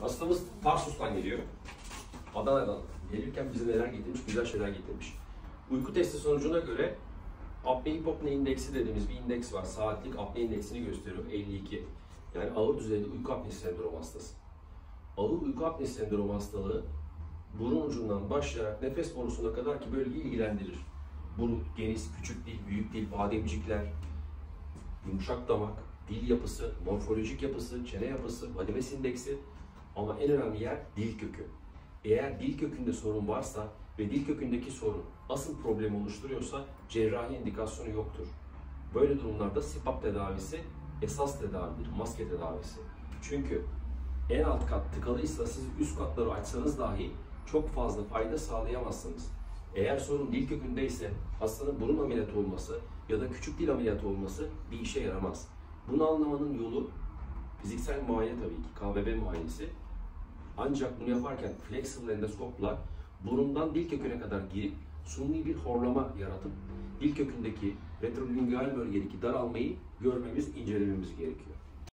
Hastamız Tarsus'tan geliyor. Adana'dan gelirken bize neler getirmiş? Güzel şeyler getirmiş. Uyku testi sonucuna göre apne-hipopne indeksi dediğimiz bir indeks var. Saatlik apne indeksini gösteriyor 52. Yani ağır düzeyde uyku apnesi sendromu hastası. Ağır uyku apnesi sendromu hastalığı burun ucundan başlayarak nefes borusuna kadar ki bölgeyi ilgilendirir. Burun, geniş, küçük dil, büyük dil, bademcikler, yumuşak damak, dil yapısı, morfolojik yapısı, çene yapısı, Vadimes indeksi ama en önemli yer dil kökü. Eğer dil kökünde sorun varsa ve dil kökündeki sorun asıl problem oluşturuyorsa cerrahi indikasyonu yoktur. Böyle durumlarda CPAP tedavisi esas tedavidir, maske tedavisi. Çünkü en alt kat tıkalıysa siz üst katları açsanız dahi çok fazla fayda sağlayamazsınız. Eğer sorun dil kökündeyse hastanın burun ameliyatı olması ya da küçük dil ameliyatı olması bir işe yaramaz. Bunu anlamanın yolu fiziksel muayene tabii ki, KBB muayenesi. Ancak bunu yaparken flexible endoskopla burundan dil köküne kadar girip suni bir horlama yaratıp dil kökündeki retrolingual bölgedeki daralmayı görmemiz, incelememiz gerekiyor.